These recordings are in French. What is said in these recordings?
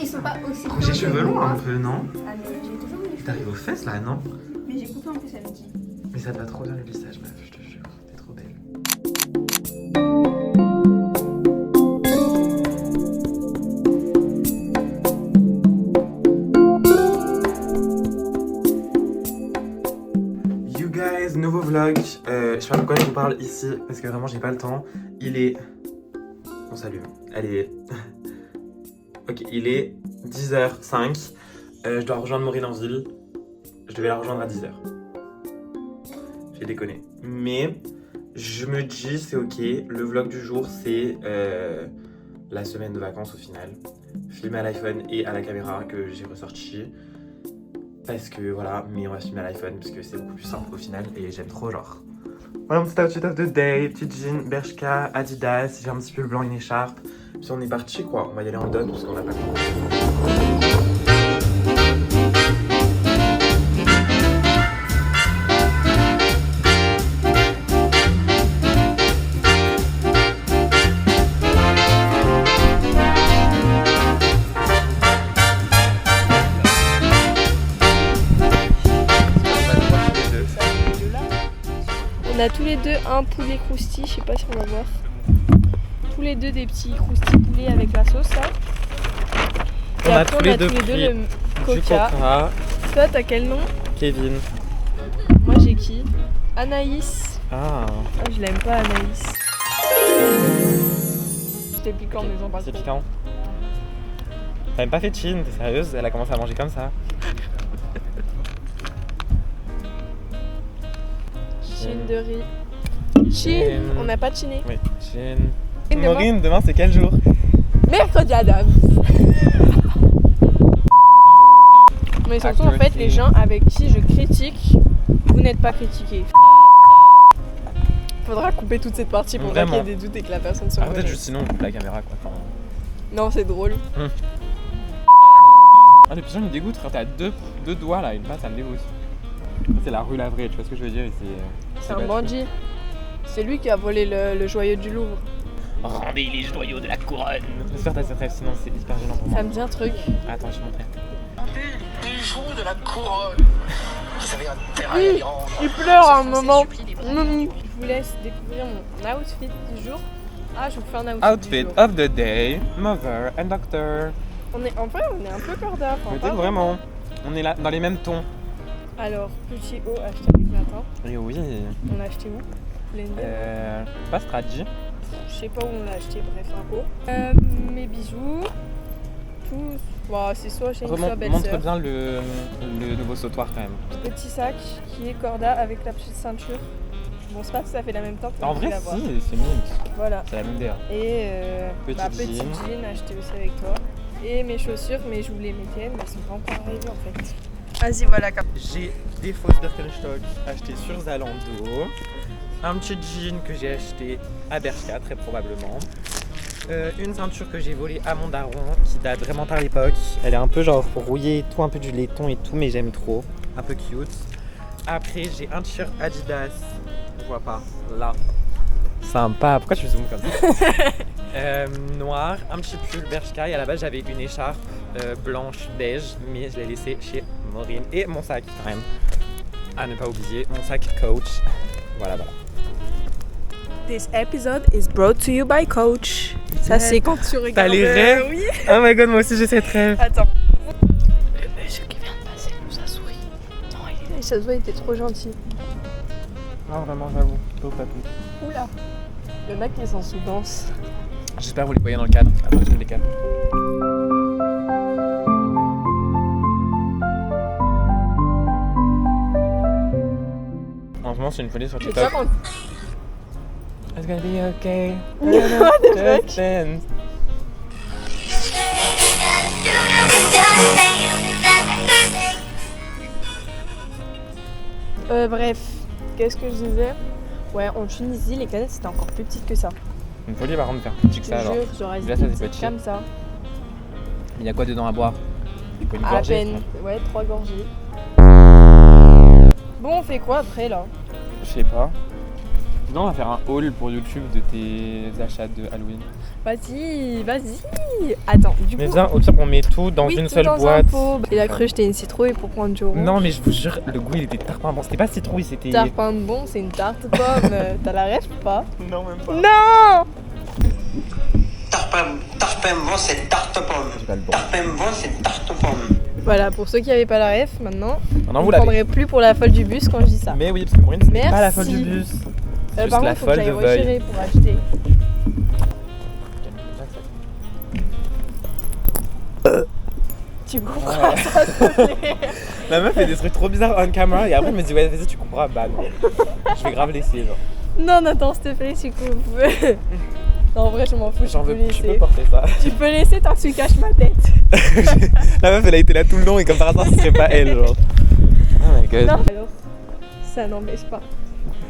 ils sont pas aussi J'ai les cheveux longs un peu, non? Ah mais j'ai toujours eu les cheveux. T'arrives aux fesses là, non? Mais j'ai coupé en plus à midi. Mais ça te va trop bien le lissage, meuf, je te jure. T'es trop belle. You guys, nouveau vlog. Je sais pas pourquoi je vous parle ici, parce que vraiment j'ai pas le temps. Il est... On s'allume. Elle est... Ok, il est 10h05. Je dois rejoindre Maureen en ville. Je devais la rejoindre à 10h. J'ai déconné. Mais je me dis, c'est ok. Le vlog du jour, c'est la semaine de vacances au final. Filmé à l'iPhone et à la caméra que j'ai ressorti. Parce que voilà, mais on va filmer à l'iPhone parce que c'est beaucoup plus simple au final et j'aime trop genre. Voilà mon petit outfit of the day, petit jean, Bershka, Adidas, j'ai un petit pull blanc, une écharpe. Puis on est parti quoi, on va y aller en dot parce qu'on a pas compris. On a tous les deux un poulet crousti, je sais pas si on va voir. Tous les deux des petits croustis poulet avec la sauce là. Et après on a tous les deux le coca. Toi t'as quel nom? Kevin. Moi j'ai qui? Anaïs. Ah. Oh, je l'aime pas Anaïs. C'était piquant mais ils ont pas C'est trop. piquant. T'as même pas fait chin, t'es sérieuse? Elle a commencé à manger comme ça. Chine de riz. Chine. On n'a pas chiné. Oui, chin. Et demain Maureen, demain c'est quel jour? Mercredi Adam. Mais surtout en fait les gens avec qui je critique, vous n'êtes pas critiqués. Faudra couper toute cette partie pour pas qu'il y ait des doutes et que la personne soit. Peut-être juste sinon on coupe la caméra quoi. Enfin... Non c'est drôle. Ah le pigeon il me dégoûte frère, t'as deux doigts là, une patte ça me dégoûte. C'est la rue Lavray, tu vois ce que je veux dire? C'est un bandit. C'est lui qui a volé le joyau du Louvre. Rendez les joyaux de la couronne. J'espère que t'as cette rêve, sinon c'est hyper gênant pour moi. Ça me dit un truc. Attends, je vais montrer. Rendez les joyaux de la couronne. Vous avez intérêt à y rendre. Il pleure un moment. Je vous laisse découvrir mon outfit du jour. Ah, je vous fais un outfit Outfit du jour. of the day, mother and doctor. En vrai, on est un peu corda. Enfin, Mais pas vraiment, on est là dans les mêmes tons. Alors, petit haut acheté avec matin. Et oui. On l'a acheté où? Vous voulez me dire Pas Stradji. Je sais pas où on l'a acheté, bref, un haut. Mes bijoux. Tous. Bon, c'est soit chez une soit Montre belle-sœur. bien le nouveau sautoir quand même. Petit sac qui est corda avec la petite ceinture. Bon, c'est pas tout à fait la même teinte. En mais vrai, la voir. si, c'est mint. Voilà. C'est la même DA. Et Petit jean. jean acheté aussi avec toi. Et mes chaussures, mais je voulais mes tiennes, mais elles sont pas encore arrivées en fait. Vas-y, voilà. J'ai des fausses Birkenstock achetées sur Zalando. Un petit jean que j'ai acheté à Bershka, très probablement. Une ceinture que j'ai volée à mon daron, qui date vraiment par l'époque. Elle est un peu genre rouillée et tout, un peu du laiton et tout, mais j'aime trop. Un peu cute. Après, j'ai un t-shirt Adidas. Je vois pas. Là. Sympa. Pourquoi tu zoomes comme ça? Noir. Un petit pull Bershka. Et à la base, j'avais une écharpe blanche beige, mais je l'ai laissée chez Maureen. Et mon sac, quand même. À ne pas oublier, mon sac Coach. Voilà. This episode is brought to you by Coach. Ça, c'est quand tu regardes. T'as les rêves? Oui. Oh my god, moi aussi j'ai cette rêve. Attends. Le monsieur qui vient de passer nous a souri. Non, ça se voit, il était trop gentil. Non, vraiment, j'avoue. Pauvre papou. Oula. Le mec est en sous-danse. J'espère que vous les voyez dans le cadre. Attends, je me décale. En ce moment, c'est une folie sur C'est ça TikTok. quand. It's gonna be okay. What the fuck? Just dance. Bref, qu'est-ce que je disais? Ouais, en Tunisie, les canettes c'était encore plus petites que ça. Une folie par contre de faire plus petit que Je ça te alors. jure, j'aurais Là, dit ça, c'est petit. comme ça. Il y a quoi dedans à boire? Une À gorgée, peine. Ouais, 3 gorgées. Bon, on fait quoi après là? Je sais pas. Non, on va faire un haul pour YouTube de tes achats de Halloween. Vas-y. Attends, du coup. Mais viens, au pire, on met tout dans oui, une tout seule dans boîte. un pot. Il a cru que j'étais une citrouille pour prendre du orange. Non, mais je vous jure, le goût il était tarpin bon. C'était pas citrouille, c'était. Tarpin de bon, c'est une tarte pomme. T'as la rêve ou pas? Non, même pas. Non! Tarpin bon, c'est tarte pomme. J'ai pas le bon. Tarpin bon, c'est tarte pomme. Voilà, pour ceux qui n'avaient pas la ref, maintenant, Maintenant, vous vous ne l'avez. prendrez plus pour la folle du bus quand je dis ça. Mais oui, parce que Maureen, c'est Merci. pas la folle du bus. C'est juste par la contre, faut que folle de j'aille Veuille. retirer pour acheter. Tu comprends ça, s'il te plaît. La meuf fait des trucs trop bizarres on camera et après elle me dit ouais vas-y tu comprends, bah non. Je vais grave laisser genre. Non, attends, s'il te plaît, tu coupes. Non, en vrai, je m'en fous, J'en tu veux peux plus, je peux laisser. porter ça. Tu peux laisser tant que tu caches ma tête. La meuf elle a été là tout le long et comme par hasard ce serait pas elle genre. Oh my god. Non, alors, ça n'empêche pas.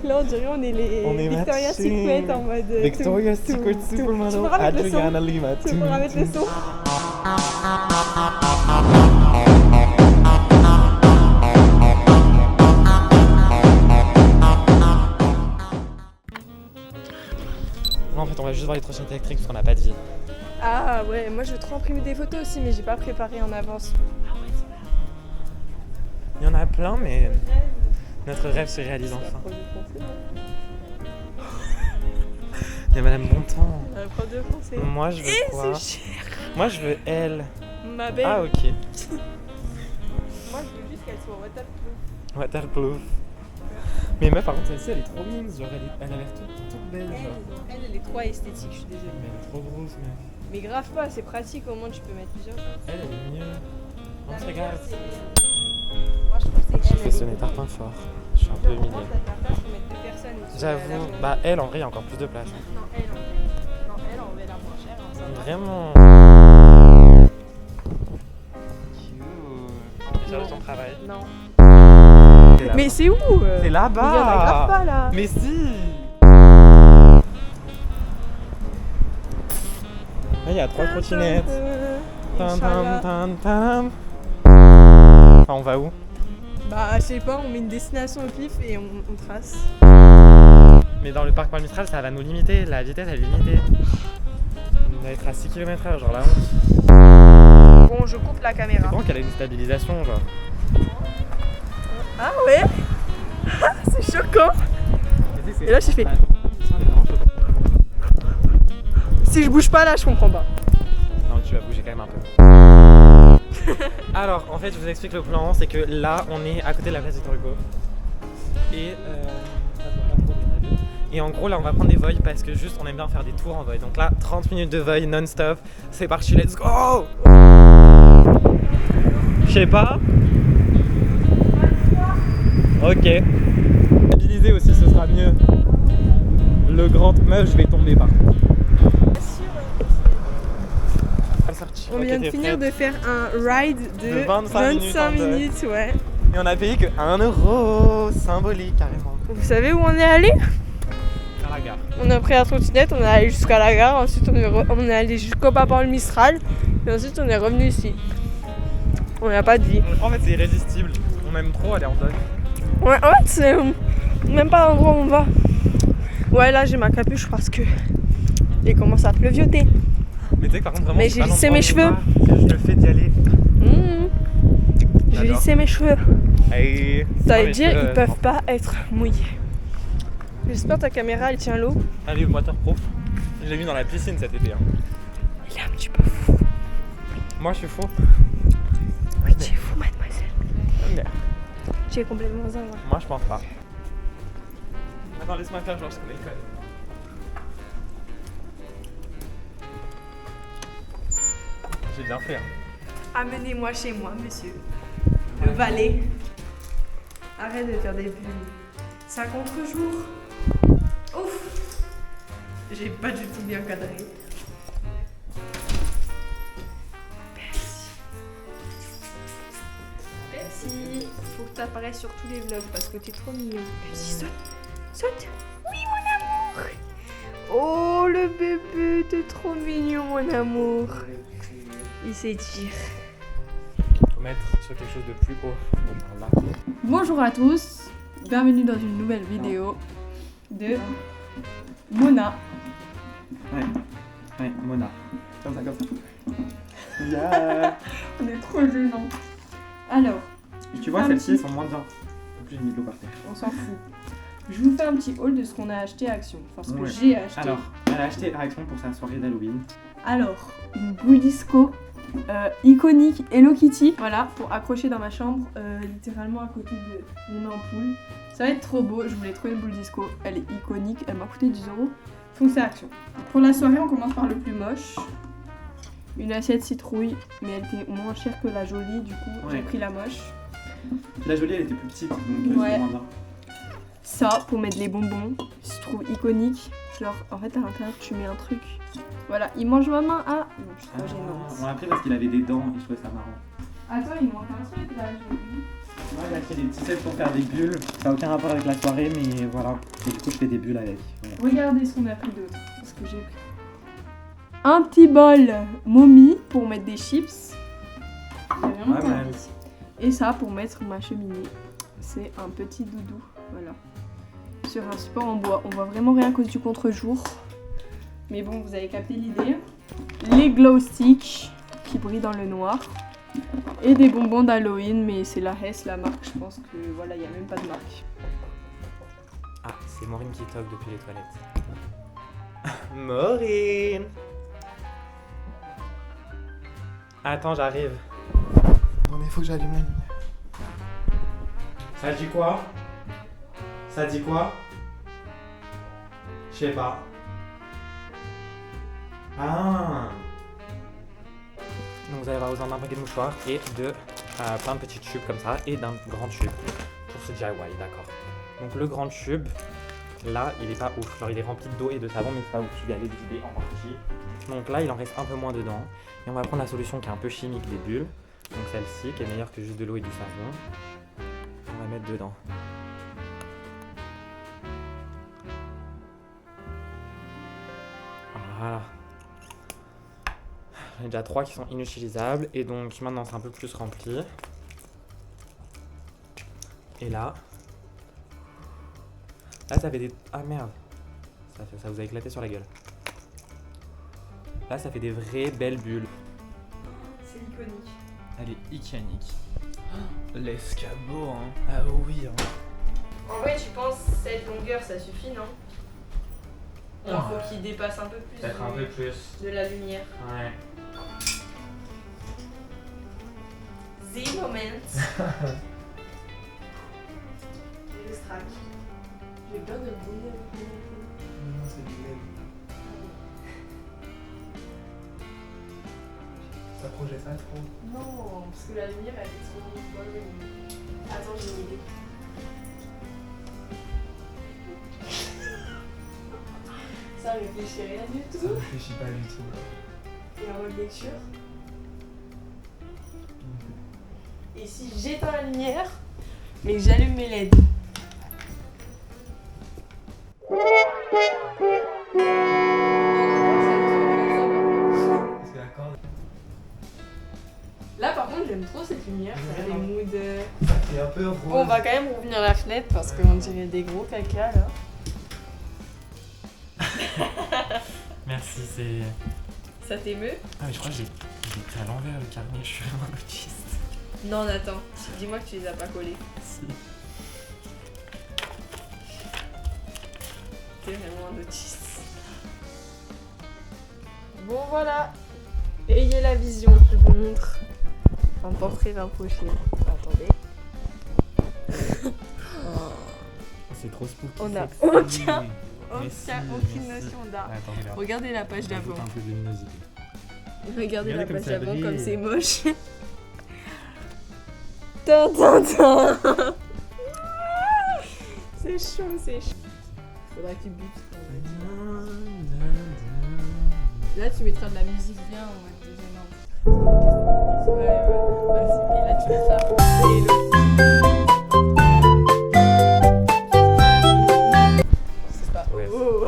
Là, on dirait on est les On est Victoria's matching. Secret en mode. Victoria's tout, Secret tout. Supermodel Tu pourras mettre le son. Adriana Lima. Tu pourras mettre le son. En fait on va juste voir les trottinettes électriques parce qu'on n'a pas de vie. Ah ouais, moi je veux trop imprimer des photos aussi, mais j'ai pas préparé en avance. Il y en a plein mais notre rêve se réalise enfin. Il y a Madame Bontemps. La prof de français. Moi je veux quoi? C'est cher. Moi je veux elle. Ma belle. Ah ok. Moi je veux juste qu'elle soit waterproof. Waterproof. Mais meuf par contre celle-ci elle est trop mignonne, genre elle a l'air toute belle genre. Elle est trop esthétique, je suis désolée. Mais elle est trop grosse meuf. Mais grave pas, c'est pratique, au moins tu peux mettre plusieurs choses. Elle est mieux. On se regarde. Moi je trouve que c'est J'ai fait sonner tarpin fort. Je suis un peu humilié. J'avoue, bah elle en vrai il y a encore plus de place. Non, elle en vrai la moins chère. Hein, ça va. Vraiment. Cute. Déjà de ton travail. Non. C'est là-bas. Mais c'est où C'est Mais il y en a grave là-bas. pas là. Mais si. Là il y a 3 trottinettes. Tan, tan, tan, tan. Enfin, on va où? Bah je sais pas, on met une destination au pif et on trace. Mais dans le parc Paul Mistral ça va nous limiter, la vitesse elle est limitée. On va être à 6 km/h, genre la honte. Bon, je coupe la C'est caméra. bon qu'elle a une stabilisation genre. Ah ouais. C'est choquant. Et là, j'ai fait. Si je bouge pas là, je comprends pas. Non, tu vas bouger quand même un peu. Alors, en fait, je vous explique le plan, c'est que là, on est à côté de la place Victor Hugo. Et en gros, là, on va prendre des voies parce que juste, on aime bien faire des tours en voie. Donc là, 30 minutes de voie non-stop. C'est parti, let's go! Je sais pas. Ok. Stabiliser aussi, ce sera mieux. Le grand meuf, je vais tomber par contre. On vient de finir de faire un ride de 25 minutes, ouais. Et on a payé que 1 euro, symbolique carrément. Vous savez où on est allé? À la gare. On a pris la trottinette, on est allé jusqu'à la gare, ensuite on est allé jusqu'au Papa Mistral, et ensuite on est revenu ici. On n'a pas de vie. En fait, c'est irrésistible. On aime trop aller en dog. Ouais, en fait, c'est même pas l'endroit où on va. Ouais, là j'ai ma capuche parce que il commence à pleuvioter. Mais tu sais que par contre, vraiment, Mais c'est j'ai pas lissé l'endroit mes où cheveux. on va, c'est juste le fait d'y aller. J'ai J'adore. lissé mes cheveux. Hey. Ça veut Non, mais dire je- ils peuvent pas être mouillés. J'espère que ta caméra elle tient l'eau. Allez, waterproof. Je l'ai mis dans la piscine cet été. Hein. Il est un petit peu fou. Moi, je suis faux. Oui, tu es fou, mademoiselle. Merde. Tu es complètement zinzin. Moi, je pense pas. Attends, laisse-moi faire genre je connais pas. J'ai bien fait. Hein. Amenez-moi chez moi, monsieur. Le valet. Arrête de faire des bulles. Ça contre-jour. Ouf. J'ai pas du tout bien cadré. Pepsi. Faut que t'apparaisses sur tous les vlogs parce que t'es trop mignon. Pepsi, saute. Saute. Oui, mon amour. Oh, le bébé, t'es trop mignon, mon amour. Il s'étire. Faut mettre sur quelque chose de plus haut. Bon, là. Bonjour à tous, bienvenue dans une nouvelle vidéo de Mona. Ouais, Mona. Comme ça, comme ça. Yeah. On est trop gênants. Alors, Tu vois, Un celles-ci, petit- elles sont moins bien. En plus, j'ai mis de l'eau par terre. on s'en fout. Je vous fais un petit haul de ce qu'on a acheté à Action. Enfin, ce que Ouais. j'ai acheté. Alors, elle a acheté à Action pour sa soirée d'Halloween. Alors, une boule disco iconique Hello Kitty. Voilà, pour accrocher dans ma chambre, littéralement à côté de mon ampoule. Ça va être trop beau. Je voulais trouver une boule disco. Elle est iconique. Elle m'a coûté 10 €. Foncez à Action. Pour la soirée, on commence par le plus moche. Une assiette citrouille, mais elle était moins chère que la jolie. Du coup, j'ai Ouais. pris la moche. La jolie, elle était plus petite, donc Ouais. c'était moins bien. Ça, pour mettre les bonbons, je trouve iconique. Genre, en fait, à l'intérieur, tu mets un truc. Voilà, il mange ma main. Ah, non, je suis trop gênante. On l'a pris parce qu'il avait des dents et je trouvais ça marrant. Attends, il manque un truc là, j'ai vu. Moi, il a fait des petits sets pour faire des bulles. Ça n'a aucun rapport avec la soirée, mais voilà. Et du coup, je fais des bulles avec. Voilà. Regardez ce qu'on a pris d'autre. Ce que j'ai pris. Un petit bol momie pour mettre des chips. J'ai vraiment Pas pas mal. envie. Et ça pour mettre ma cheminée. C'est un petit doudou. Voilà. Sur un support en bois. On voit vraiment rien à cause du contre-jour. Mais bon, vous avez capté l'idée. Les glow sticks qui brillent dans le noir. Et des bonbons d'Halloween, mais c'est la Hess, la marque. Je pense que voilà, il n'y a même pas de marque. Ah, c'est Maureen qui toque depuis les toilettes. Maureen! Attends, j'arrive. Attendez, faut que j'allume la lumière. Ça dit quoi? Ça dit quoi? Je sais pas. Ah! Donc vous allez avoir besoin d'un paquet de mouchoirs et de plein de petits tubes comme ça et d'un grand tube pour ce DIY, d'accord. Donc le grand tube, là il est pas ouf, genre il est rempli d'eau et de savon mais c'est pas ouf, je vais aller le vider en partie. Donc là il en reste un peu moins dedans et on va prendre la solution qui est un peu chimique des bulles, donc celle-ci qui est meilleure que juste de l'eau et du savon. On va mettre dedans. Voilà. J'en ai déjà 3 qui sont inutilisables et donc maintenant c'est un peu plus rempli. Et là ça fait des... Ah merde, ça vous a éclaté sur la gueule. Là ça fait des vraies belles bulles. C'est iconique. Elle est iconique. L'escabeau, hein. Ah oui, hein. En vrai, tu penses cette longueur, ça suffit, non? Il faut qu'il dépasse un peu plus Peut-être un peu plus. de la lumière. Ouais. The moment. Le strac. J'ai peur de brûler avec mon téléphone. Non, c'est du lait. Ça projette pas trop. Non, parce que la lumière elle est trop bonne. Attends, j'ai une idée. Ça réfléchit rien du Ça tout. réfléchit pas du tout. Et en mode lecture. Et si j'éteins la lumière, mais que j'allume mes LED. Parce que la corde, Là par contre j'aime trop cette lumière, ça fait des moods. ça fait un peu rose. Bon, on va quand même rouvrir la fenêtre parce qu'on dirait des gros caca là. Merci, c'est... Ça t'émeut? Ah mais je crois que j'ai été à l'envers le carnet, je suis vraiment autiste. Non, Nathan, dis-moi que tu les as pas collés. Si. T'es vraiment un autiste. Bon voilà, ayez la vision, je vous montre un portrait rapproché. Attendez. C'est trop spooky. On a sexy. aucune notion d'art. Attends, regarde. Regardez la page d'avant. Un peu de luminosité. Regardez la comme page ça d'avant brille. comme c'est moche. Tintin. C'est chaud, c'est chaud. Faudra que tu butes. Là, tu mettras de la musique bien en mode dégénérante. Ouais, vas-y. Et là, tu mets ça. Et je sais pas. Ouais. Oh.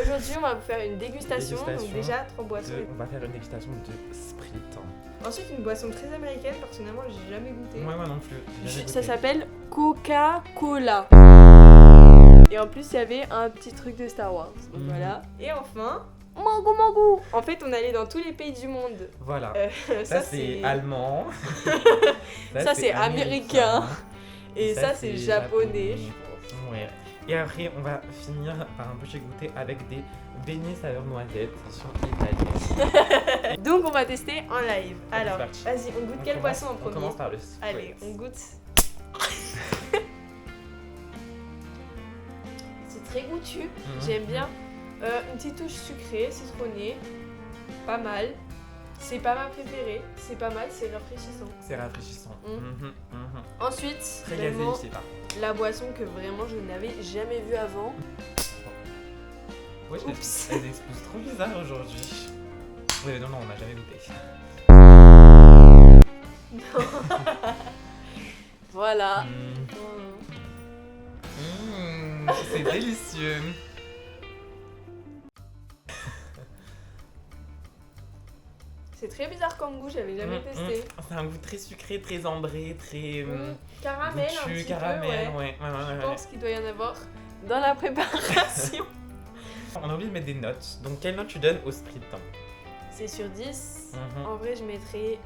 Aujourd'hui, on va vous faire une dégustation. Donc Dégustation déjà, 3 boissons. On va faire une dégustation de Sprite. Ensuite, une boisson très américaine. Personnellement, j'ai jamais goûté. Moi non plus. j'ai jamais Ça goûté. s'appelle Coca-Cola. Et en plus, il y avait un petit truc de Star Wars. Donc voilà. Et enfin, Mogu Mogu. En fait, on allait dans tous les pays du monde. Voilà. Ça, c'est allemand. Ça, c'est américain. Et ça, c'est japonais. Ouais. Et après, on va finir par un petit goûter avec des beignets saveur noisette qui sont italiens. Donc, on va tester en live. Alors, parti. vas-y, on goûte quel poisson en premier? On commence par le Sprite. Allez, on goûte. C'est très goûtu, j'aime bien. Une petite touche sucrée, citronnée, pas mal. C'est pas ma préférée, c'est pas mal, c'est rafraîchissant. C'est rafraîchissant. Ensuite, Très vraiment, gazé, je sais pas. la boisson que vraiment je n'avais jamais vue avant. Ouais, Oups. elles explosent trop bizarre aujourd'hui. Ouais, non, on n'a jamais goûté. Voilà. C'est délicieux. C'est très bizarre comme goût, j'avais jamais testé. C'est un goût très sucré, très ambré, très Caramel, un goûtu, petit caramel, peu, ouais. Je pense qu'il doit y en avoir dans la préparation. On a oublié de mettre des notes. Donc, quelle note tu donnes au Sprite? C'est sur 10. En vrai, je mettrais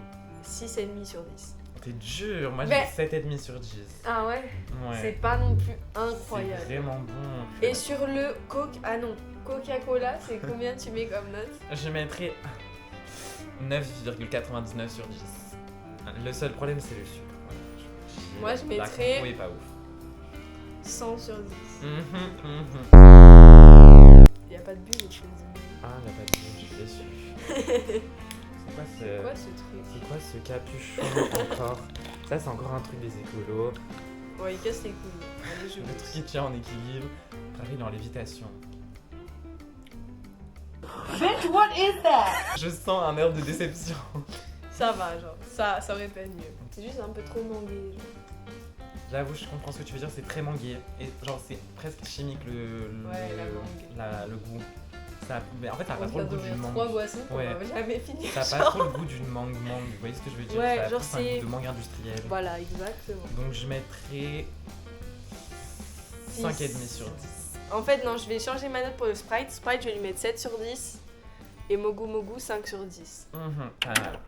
6,5 sur 10. T'es dur, moi Mais- j'ai 7,5 sur 10. Ah ouais? Ouais. C'est pas non plus incroyable. C'est vraiment bon. Et sur le Coca-Cola, c'est combien tu mets comme note? Je mettrais 9,99 sur 10. Le seul problème, c'est le sucre. Moi, je La mettrais- compo est pas ouf. 100 sur 10. Y a pas de bulle, je te dis. Ah, il a pas de bulle, je suis déçu. C'est quoi ce... Quoi ce truc? C'est quoi ce capuchon encore? Ça, c'est encore un truc des écolos. Ouais, il casse les couilles. Allez, je Le goûte. truc qui tient en équilibre. Pareil dans l'évitation. Bitch, what is that? Je sens un air de déception. Ça va, genre. Ça aurait pu être mieux. C'est juste un peu trop mangué. Genre. J'avoue, je comprends ce que tu veux dire, c'est très mangué. Et genre, c'est presque chimique le goût. Ça, mais en fait, ça n'a pas trop le goût d'une mangue. 3 boissons qu'on Ouais. va jamais finir. Ça n'a pas trop le goût d'une mangue. Vous voyez ce que je veux dire? Ouais, Ça a genre plus un c'est- goût de mangue industrielle. Voilà, exactement. Donc, je mettrais 5,5 sur 10. En fait, non, je vais changer ma note pour le Sprite. Sprite, je vais lui mettre 7 sur 10. Et Mogu Mogu, 5 sur 10. Pas mal.